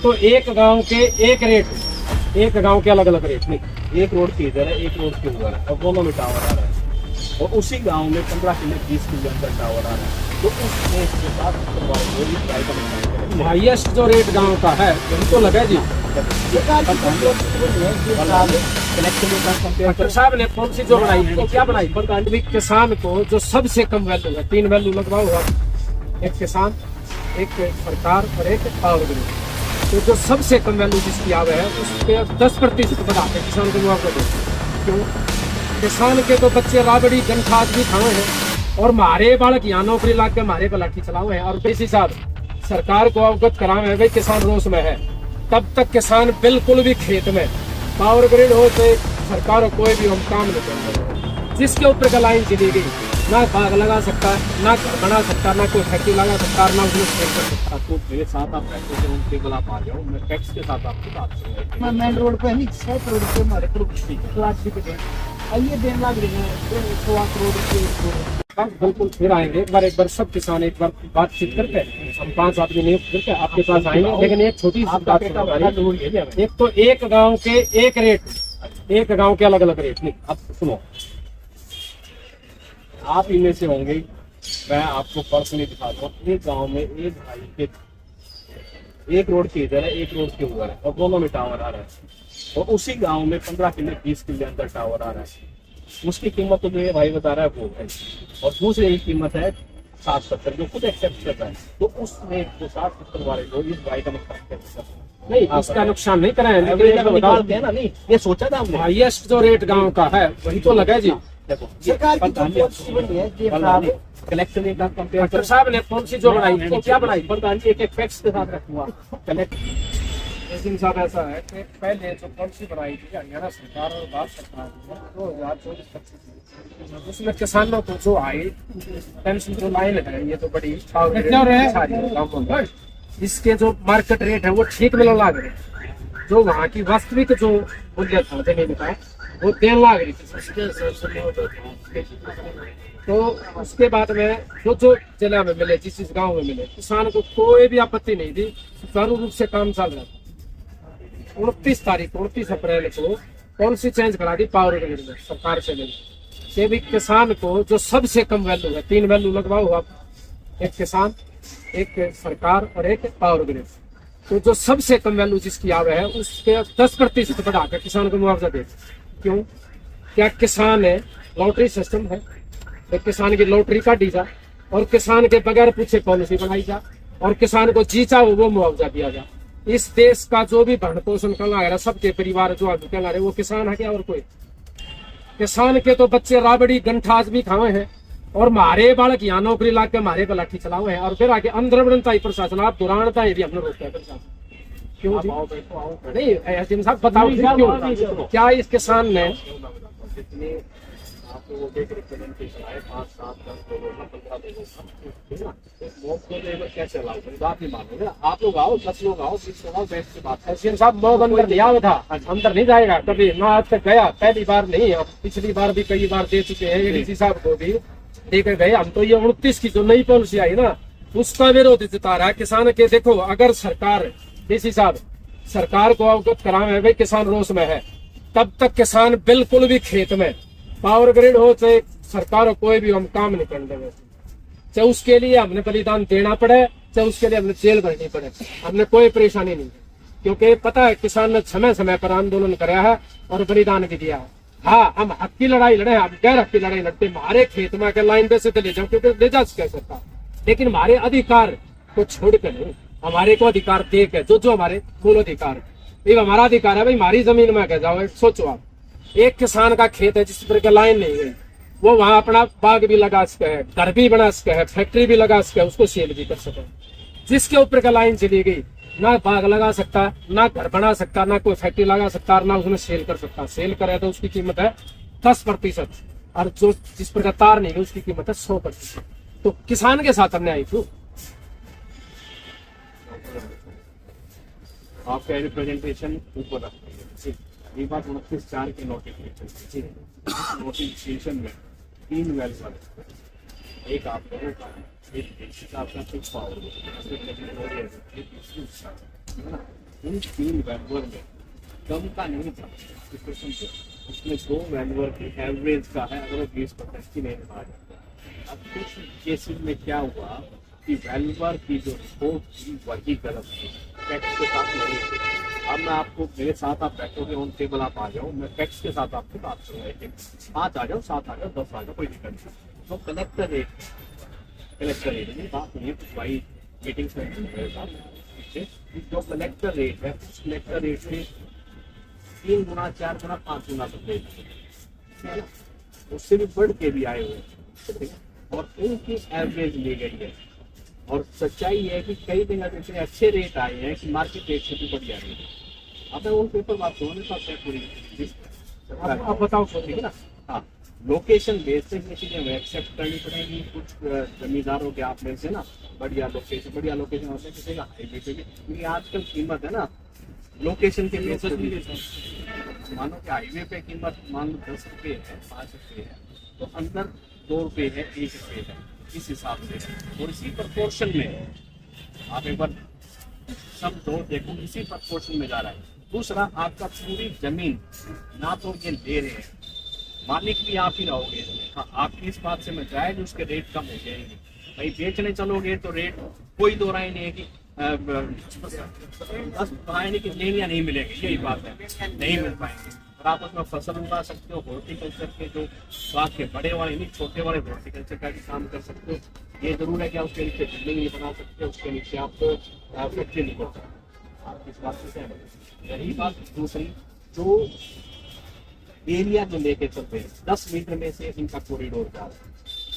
तो एक गांव के एक रेट, एक गांव के अलग अलग रेट नहीं। एक रोड के इधर है, एक रोड के उधर है, और दोनों में टावर आ रहा है। और उसी गांव में 15 किलो 20 किलो अंदर टावर आ रहा है। तो उसमें इसके साथ हाईएस्ट जो रेट गांव का है उनको लगा जी डॉक्टर साहब ने पॉलिसी जो बनाई है, क्या बनाई? किसान को जो सबसे कम वैल्यू है, 3 वैल्यू लगवाओ आप, एक किसान, एक सरकार और एक पावर ग्रिड। तो जो सबसे कम वैल्यू जिसकी आवे है उसके 10% बढ़ा के किसान को मुआवजा दे। क्यों? किसान के तो बच्चे राबड़ी गनखाद भी खाए हैं और मारे बालक यहाँ नौकरी ला के मारे पलाठी चलाओ है। और इसी साथ सरकार को अवगत करावे है भाई किसान रोष में है। तब तक किसान बिल्कुल भी खेत में पावर ग्रिड हो तो सरकार कोई भी हम काम नहीं कर, जिसके ऊपर का लाइन चली गई, ना बाग लगा सकता, ना घर बना सकता, ना कोई फैक्ट्री लगा सकता, ना उसमें सेल कर सकता। तो मेरे साथ आप पैसे से उनके गला पा जाओ, मैं टैक्स के साथ आपकी बात करूँगा। मैं मेन रोड पे नहीं, 100 करोड़ रुपये हमारे प्लाट भी कटे आइए देने लग रही है 100 करोड़ रुपये। बिल्कुल फिर आएंगे एक बार सब किसान एक बार बातचीत करते हैं, हम 5 आदमी नियुक्त करके आपके पास आएंगे। लेकिन एक छोटी सी बात, एक तो एक गांव के एक रेट, एक गांव के अलग अलग रेट नहीं। अब सुनो, आप इनमें से होंगे, मैं आपको पर्सनली दिखाता हूँ। एक गांव में एक भाई के एक रोड के इधर है, एक रोड के उधर है, और दोनों में टावर आ रहा है। और उसी गांव में 15 किलो 20 किलो अंदर टावर आ रहा है। उसकी कीमत तो जो ये भाई बता रहा है वो है, और दूसरे की कीमत है 60-70, जो खुद एक्सेप्ट कर रहा है। तो उसमें जो 60-70 वाले लोग इस भाई का नुकसान नहीं, इसका नुकसान नहीं कराए, निकालते हैं ना। नहीं, ये सोचा था हमने। हाईएस्ट जो रेट गांव का है वही तो लगा जी। देखो सरकार की जो पॉलिसी बनी है ये कलेक्शन एक कंपेयर डॉक्टर साहब ने पॉलिसी जो बनाई तो क्या बनाई? प्रधान जी एक फैक्ट्स के साथ रखूंगा। कलेक्ट लेकिन साहब ऐसा है कि पहले जो पॉलिसी बनाई थी हरियाणा सरकार और भारत सरकार ने 2024-25 उसमें किसानों को जो आई पेंशन जो लाइन है, ये तो बड़ी इसके जो मार्केट रेट है वो ठीक मिलने लग रहे, जो वहाँ की वास्तविक जो मूल्य था जमीन का वो देने लग रही थी। तो उसके बाद में जो जिला में मिले, जिस गांव में मिले, किसान को कोई भी आपत्ति नहीं थी, सुचारू रूप से काम चल रहा था। 29 अप्रैल को पॉलिसी चेंज करा दी पावर ग्रिड में सरकार से मिली कि भी किसान को जो सबसे कम वैल्यू है, 3 वैल्यू लगवाओ आप, एक किसान, एक सरकार और एक पावर ग्रिड। तो जो सबसे कम वैल्यू जिसकी आवे है उसके 10% बढ़ा के किसान को मुआवजा दे। क्यों? क्या किसान है, लॉटरी सिस्टम है, एक किसान की लॉटरी काटी जा और किसान के बगैर पूछे पॉलिसी बनाई जा और किसान को जी चाहो वो मुआवजा दिया जा। इस देश का जो भी भरण पोषण कर रहा है, सबके परिवार जो आगे चला रहे वो किसान है क्या और कोई? किसान के तो बच्चे राबड़ी गनठास भी खाए हैं और मारे बालक यहाँ नौकरी ला के मारे पलाठी चलाओ है। और फिर आगे अंदर बढ़ता ही प्रशासन, आप दुरानता ही भी अपने रोकता है प्रशासन। क्यों जी? नहीं एसडीएम साहब बताओ क्यों? क्या इस किसान ने आपको वो देख रिप्रेजेंटेशन आए 5-7 10 लोगों का 15 लोगों का, मॉब को लेकर कैसे अलाउ करें? बात नहीं मानोगे ना। आप लोग आओ, 10 लोग आओ, 20 लोग आओ, बैठ के बात करें। एसडीएम साहब मॉब अंदर नहीं आया था, अंदर नहीं जाएगा कभी ना, आज तक गया, पहली बार नहीं, और पिछली बार भी कई बार दे चुके हैं। एडीसी साहब को भी देकर गए हम। तो ये 29 की जो नई पॉलिसी आई ना उसका विरोध जता रहा है किसान के। देखो अगर सरकार, डीसी साहब, सरकार को अवगत करावे भाई किसान रोष में है, तब तक किसान बिल्कुल भी खेत में पावर ग्रिड हो चाहे सरकार हो कोई भी हम काम नहीं करने देंगे। चाहे उसके लिए हमने बलिदान देना पड़े, चाहे उसके लिए हमने जेल भरनी पड़े, हमने कोई परेशानी नहीं है। क्योंकि पता है किसान ने समय समय पर आंदोलन कराया है और बलिदान भी दिया है। हाँ, हम हक की लड़ाई लड़े, हम गैर हक की लड़ाई लड़ते। हमारे खेत में अगर लाइन पे से ले जाओ क्योंकि ले जा सकता, लेकिन हमारे अधिकार को छोड़ कर नहीं, हमारे को अधिकार दे के जो हमारे मूल अधिकार है, हमारा अधिकार है भाई। हमारी जमीन में कह जाओ, सोचो आप, एक किसान का खेत है जिस पर के लाइन नहीं गई, वो वहां अपना बाग भी लगा सके है, घर भी बना सके है, फैक्ट्री भी लगा सके, उसको सेल भी कर सके। जिसके ऊपर का लाइन चली गई, ना बाग लगा सकता, ना घर बना सकता, ना कोई फैक्ट्री लगा सकता, ना उसमें सेल कर सकता। सेल करे तो उसकी कीमत है 10%, और जो जिस पर का तार नहीं गई उसकी कीमत है 100%। तो किसान के साथ हमने आई थी। आपका रिप्रेजेंटेशन ऊपर रखिए। ये बात 29/4 के नोटिफिकेशन, नोटिफिकेशन में 3 वैल्यू वाले, एक आप लोगों का, एक आपका फिक्स पावर, है ना। इन 3 वैल्यूअर में कम का नहीं था सिचुएशन पे, उसमें 2 वैल्यूअर की एवरेज का है, अगर वो 20% की नहीं आ जाता। अब कुछ केसेस में क्या हुआ कि वैल्यूअर की जो रिपोर्ट थी वही गलत थी, फैक्ट्स के साथ नहीं थी। अब मैं आपको, मेरे साथ आप बैठोगे ऑन टेबल, आप आ जाओ, मैं फैक्ट्स के साथ आपसे बात करूँगा। 5 आ जाओ, 7 आ जाओ, 10 आ जाओ, कोई दिक्कत नहीं। तो कलेक्टर रेट नहीं, बात नहीं है भाई, मीटिंग मेरे साथ पीछे, जो कलेक्टर रेट है उस कलेक्टर रेट से 3 गुना, 4 गुना, 5 गुना तक रेट है, उससे भी बढ़ के भी आए हुए हैं, और उनकी एवरेज ली गई है। और सच्चाई है कि कई जगह इतने अच्छे रेट आए हैं कि मार्केट रेट से भी बढ़िया रेट है। अब मैं उन पेपर बात करूँ तो पूरी आप बताओ, ठीक है ना। हाँ, लोकेशन बेस पे ये चीजें एक्सेप्ट करनी पड़ेगी। कुछ जमींदारों के आप में से ना बढ़िया लोकेशन होते हैं, किसी का हाईवे पे भी, क्योंकि आजकल कीमत है ना लोकेशन के बेस पे। मानो कि हाईवे पे कीमत मान लो 10 रुपये है, 5 रुपये है, तो अंदर 2 रुपये है, 1 रुपये है, इस हिसाब से। और इसी प्रपोर्शन में आप एक बार सब दो देखो, इसी प्रपोर्शन में जा रहा है। दूसरा, आपका पूरी जमीन ना तो ये ले रहे हैं, मालिक भी आप ही रहोगे। हाँ, आपकी इस बात से मैं जायज उसके रेट कम हो जाएंगे। भाई बेचने चलोगे तो रेट कोई दो राय नहीं है कि बस नहीं कि लेनिया नहीं मिलेगी, यही बात है, नहीं मिल पाएंगे। और आप उसमें फसल उगा सकते हो, हॉर्टिकल्चर के जो बात के बड़े वाले नहीं, छोटे वाले हॉर्टिकल्चर का भी काम कर सकते हो। ये जरूर है कि आप उसके नीचे बिल्डिंग नहीं बना सकते, उसके नीचे आप फैक्ट्री नहीं कर सकते। आप इस बात से सहमत? यही बात दूसरी, जो एरिया जो लेके चलते हैं 10 मीटर में से इनका कॉरिडोर जा रहा है,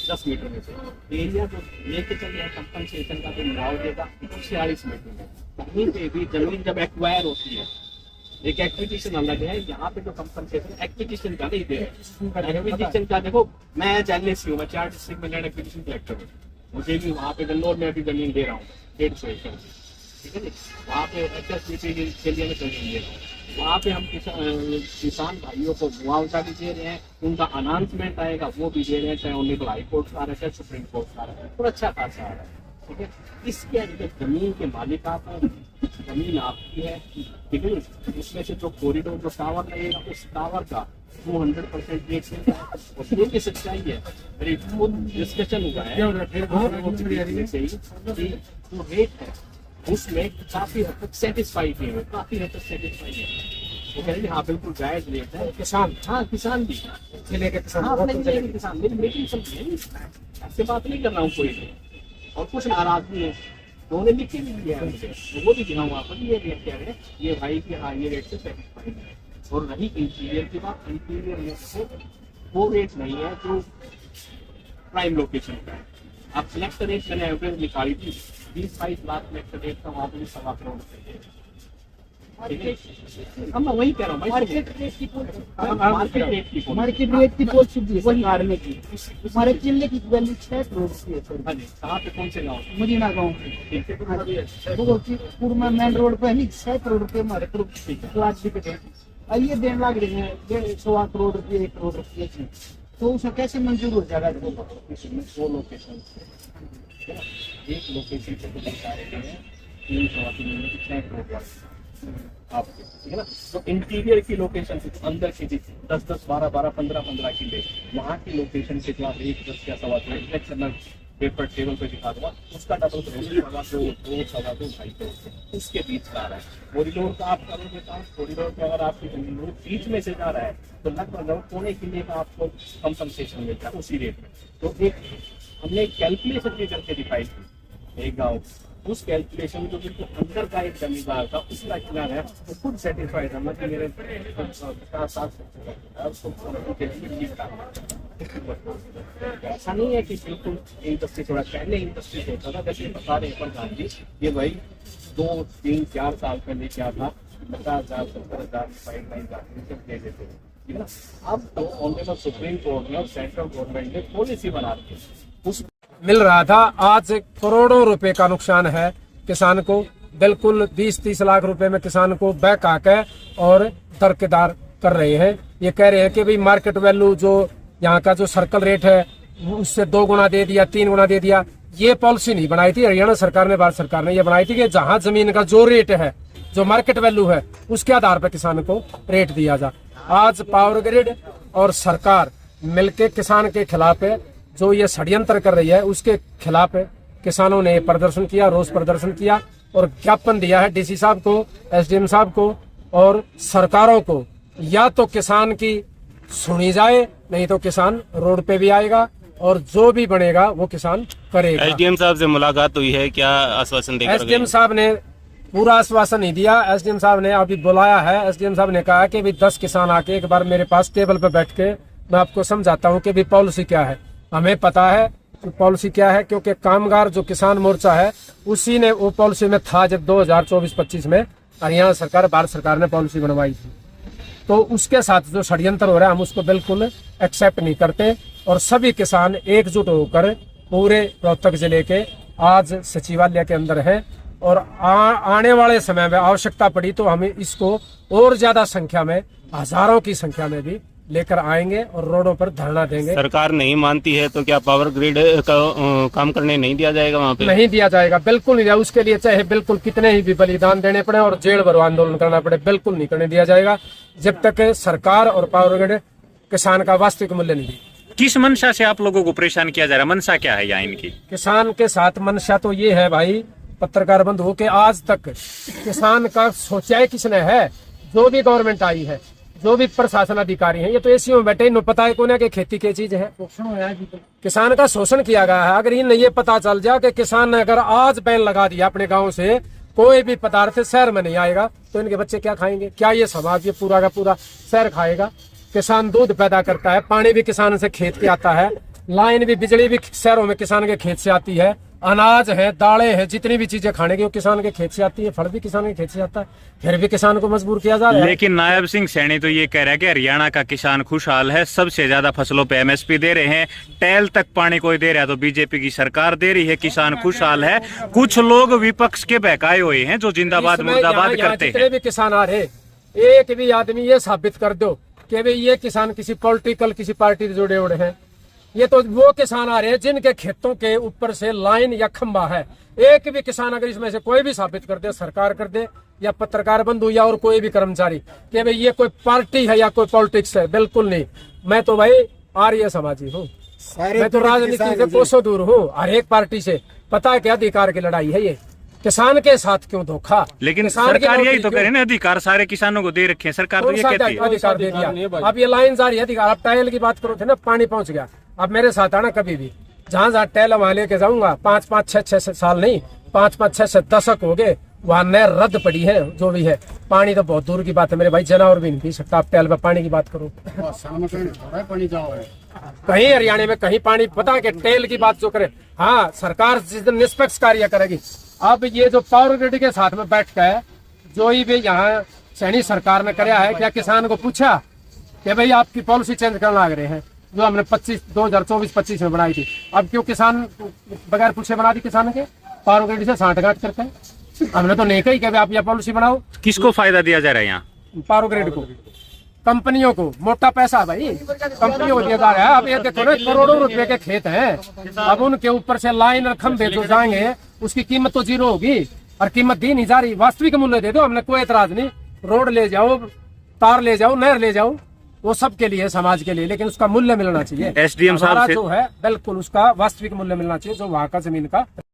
10 मीटर में से एरिया जो लेके चल रहे हैं कंपनसेशन का जो मुआवजे का 46 मीटर में। कहीं पे भी जमीन जब एक्वायर होती है, एक एक्विजिशन अलग है, यहाँ पे जो कंपनसेशन एक्विजिशन का नहीं दे रहे। एक्विजिशन का देखो, मैं एलएसी हूँ, मैं 4 डिस्ट्रिक्ट में लैंड एक्विजिशन कलेक्टर हूँ, मुझे भी वहाँ पे गन्नौर में अभी जमीन दे रहा हूँ 150 एकड़, ठीक है जी। वहाँ पे HSBP के लिए मैं जमीन दे रहा हूँ, वहाँ पे हम किसान भाइयों को मुआवजा भी दे रहे हैं, उनका अनाउंसमेंट आएगा वो भी दे रहे हैं, चाहे ऑनरेबल हाई कोर्ट का आ रहा है, चाहे सुप्रीम कोर्ट का आ रहा है, और अच्छा खासा आ रहा है, ठीक है। इसके अंदर जमीन के मालिक आप हैं, जमीन आपकी है, ठीक है। इसमें से जो कॉरिडोर जो टावर लगेगा, उस टावर का 200% रेट मिलता है, और ये की सच्चाई है। मेरी खुद डिस्कशन हुआ है जो रेट है उसमें काफी हद तक सेटिस्फाइड नहीं है, काफी हद तक सेटिस्फाइड है। वो कह रहे हाँ बिल्कुल जायज रेट है। किसान, हाँ किसान भी, जिले के किसान, किसान मेरी मीटिंग समझिए, ऐसे बात नहीं कर रहा हूँ कोई, और कुछ नाराजगी है, उन्होंने लिख के भी दिया है मुझे, वो भी दिखाऊंगा आपको, ये रेट क्या है, ये भाई की हाँ ये रेट से सेटिस्फाइड है। और रही इंटीरियर की बात, इंटीरियर में से वो रेट नहीं है जो प्राइम लोकेशन का है। आप कलेक्टर रेट मैंने एवरेज निकाली थी 20-22 लाख कलेक्टर रेट का, वहाँ पे 1.25 करोड़ रुपए। हम मैं वही कह रहा हूँ, मार्केट रेट की पॉलिसी वही हारने की। हमारे जिले की वैल्यू 6 करोड़ की है सर। कहाँ पे, कौन से गाँव? मदीना गाँव। पूर्व मेन रोड पे नहीं, 6 करोड़ रुपए हमारे क्लास भी कटे, आइए देने लग रहे हैं 1.25 करोड़ रुपये, 1 करोड़ रुपये, तो उसे कैसे मंजूर हो जाएगा? 2 लोकेशन, एक लोकेशन से तो बता रहे हैं 3 करोड़ आपके, ठीक है ना। तो इंटीरियर की लोकेशन से अंदर की 10-10, 12-12, 15-15 किले, वहाँ की लोकेशन से जो आप 1, 10 या 2.25 पेपर टेबल पे दिखा दूंगा, उसका डबल करोड़, 2.25 करोड़ उसके बीच का आ रहा है। कॉरिडोर का आप करोगे काम, कॉरिडोर पे अगर आपकी जमीन बीच में से जा रहा है तो लगभग 1.25 किले का आपको कंपनसेशन मिलता है उसी रेट में। तो एक हमने कैलकुलेशन भी करके दिखाई थी एक गाँव, उस कैलकुलेशन जो बिल्कुल अंदर का एक जमींदार था उसका कितना है, वो खुद सेटिस्फाइड था, मतलब मेरे 50-60 ऐसा नहीं है कि बिल्कुल इंडस्ट्री थोड़ा पहले इंडस्ट्री होता था, जैसे बता रहे प्रधान जी, ये भाई 2-3-4 साल पहले क्या था, 50,000 70,000 पाइपलाइन दे देते थे, ठीक है ना। अब तो ऑनरेबल सुप्रीम कोर्ट ने और सेंट्रल गवर्नमेंट ने पॉलिसी बना दी, उस मिल रहा था, आज करोड़ों रुपए का नुकसान है किसान को, बिल्कुल 20-30 लाख रुपए में किसान को बैक आकर और दरकिदार कर रहे हैं। ये कह रहे हैं कि भाई मार्केट वैल्यू जो यहाँ का जो सर्कल रेट है उससे 2 गुना दे दिया, 3 गुना दे दिया। ये पॉलिसी नहीं बनाई थी हरियाणा सरकार ने, भारत सरकार ने ये बनाई थी कि जहाँ जमीन का जो रेट है जो मार्केट वैल्यू है उसके आधार पर किसान को रेट दिया जाए। आज पावर ग्रिड और सरकार मिलके किसान के खिलाफ है, जो ये षड्यंत्र कर रही है उसके खिलाफ है। किसानों ने प्रदर्शन किया, रोष प्रदर्शन किया और ज्ञापन दिया है डीसी साहब को, एसडीएम साहब को और सरकारों को, या तो किसान की सुनी जाए, नहीं तो किसान रोड पे भी आएगा और जो भी बनेगा वो किसान करेगा। एसडीएम साहब से मुलाकात हुई है, क्या आश्वासन देकर गए? एसडीएम साहब ने पूरा आश्वासन नहीं दिया। एसडीएम साहब ने अभी बुलाया है। एसडीएम साहब ने कहा कि भी 10 किसान आके एक बार मेरे पास टेबल पर बैठ के मैं आपको समझाता हूँ कि भी पॉलिसी क्या है। हमें पता है कि पॉलिसी क्या है, क्योंकि कामगार जो किसान मोर्चा है उसी ने वो पॉलिसी में था जब 2024-25 में हरियाणा सरकार, भारत सरकार ने पॉलिसी बनवाई थी। तो उसके साथ जो षड्यंत्र हो रहा है हम उसको बिल्कुल एक्सेप्ट नहीं करते और सभी किसान एकजुट होकर पूरे रोहतक जिले के आज सचिवालय के अंदर हैं और आने वाले समय में आवश्यकता पड़ी तो हम इसको और ज्यादा संख्या में, हजारों की संख्या में भी लेकर आएंगे और रोडों पर धरना देंगे। सरकार नहीं मानती है तो क्या पावर ग्रिड का काम करने नहीं दिया जाएगा वहाँ पे? नहीं दिया जाएगा, बिल्कुल नहीं दिया। उसके लिए चाहे बिल्कुल कितने ही भी बलिदान देने पड़े और जेल भरो आंदोलन करना पड़े, बिल्कुल नहीं करने दिया जाएगा जब तक सरकार और पावर ग्रिड किसान का वास्तविक मूल्य नहीं देगी। किस मंशा से आप लोगों को परेशान किया जा रहा है? मंशा क्या है यहाँ इनकी? किसान के साथ मंशा तो ये है भाई पत्रकार बंधुओं के, आज तक किसान का सोचा है किसने है? जो भी गवर्नमेंट आई है, जो भी प्रशासन अधिकारी हैं, ये तो एसी में बैठे, इन्हें पता है कोने के खेती की चीज है। किसान का शोषण किया गया है। अगर इन्हें ये पता चल जाए कि किसान ने अगर आज बैन लगा दिया अपने गांव से कोई भी पदार्थ शहर में नहीं आएगा तो इनके बच्चे क्या खाएंगे? क्या ये समाज ये पूरा का पूरा शहर खाएगा? किसान दूध पैदा करता है, पानी भी किसान से खेत के आता है, लाइन भी, बिजली भी शहरों में किसान के खेत से आती है, अनाज है, दालें हैं, जितनी भी चीजें खाने की वो किसान के खेत से आती है, फल भी किसान के खेत से आता है, फिर भी किसान को मजबूर किया जा रहा है। लेकिन नायब सिंह सैनी तो ये कह रहा है कि हरियाणा का किसान खुशहाल है, सबसे ज्यादा फसलों पे एमएसपी दे रहे हैं, टैल तक पानी कोई दे रहा है तो बीजेपी की सरकार दे रही है, किसान खुशहाल है। कुछ लोग विपक्ष के बहकाए हुए हैं जो जिंदाबाद मुर्दाबाद करते हैं। जितने भी किसान आ रहे, एक भी आदमी ये साबित कर दो कि भाई ये किसान किसी पॉलिटिकल किसी पार्टी से जुड़े हुए हैं। ये तो वो किसान आ रहे हैं जिनके खेतों के ऊपर से लाइन या खंबा है। एक भी किसान अगर इसमें से कोई भी साबित कर दे, सरकार कर दे या पत्रकार बंधु या और कोई भी कर्मचारी, कि भाई ये कोई पार्टी है या कोई पॉलिटिक्स है, बिल्कुल नहीं। मैं तो भाई आर्य समाजी हूँ, मैं तो राजनीति से कोसों दूर हूँ। हर एक पार्टी से पता है क्या अधिकार की लड़ाई है ये, किसान के साथ क्यों धोखा? लेकिन सरकार यही तो करे ना, अधिकार सारे किसानों को दे रखे हैं, सरकार तो ये कहती है अधिकार दे दिया। अब ये लाइन जा रही है अधिकार। अब टाइल की बात करो थे ना, पानी पहुंच गया। अब मेरे साथ आना कभी भी, जहाँ जहाँ टैल वहां लेके जाऊंगा, 5-5, 6-6 साल नहीं, 5-5, 6 दशक हो गए, वहाँ नहर रद्द पड़ी है, जो भी है। पानी तो बहुत दूर की बात है मेरे भाई, जानवर भी नहीं पी सकता। आप टैल पे पानी की बात करो, कहीं हरियाणा में कहीं पानी, पता है कि टैल की बात जो करे। हाँ, सरकार जिस दिन निष्पक्ष कार्य करेगी। अब ये जो पावर ग्रिड के साथ में बैठ कर जो ही भी यहाँ सैनी सरकार ने कराया है, क्या किसान को पूछा कि भाई आपकी पॉलिसी चेंज करने लग रहे हैं जो हमने 2024-25 में बनाई थी? अब क्यों किसान बगैर पूछे बना दी? किसान के पावर ग्रिड से सांठगांठ करते हैं। हमने तो नहीं कही कि आप यह पॉलिसी बनाओ। किसको फायदा दिया जा रहा है यहाँ? पावर ग्रिड को, कंपनियों को, मोटा पैसा भाई कंपनियों को दिया जा रहा है। अब ये देखो ना, करोड़ों रुपए के खेत हैं, अब उनके ऊपर से लाइन और खंभे जो जाएंगे उसकी कीमत तो जीरो होगी और कीमत दी नहीं जा रही। वास्तविक मूल्य दे दो, हमने कोई एतराज नहीं। रोड ले जाओ, तार ले जाओ, नहर ले जाओ, वो सबके लिए, समाज के लिए, लेकिन उसका मूल्य मिलना चाहिए। एसडीएम साहब जो है बिल्कुल उसका वास्तविक मूल्य मिलना चाहिए जो वहाँ का जमीन का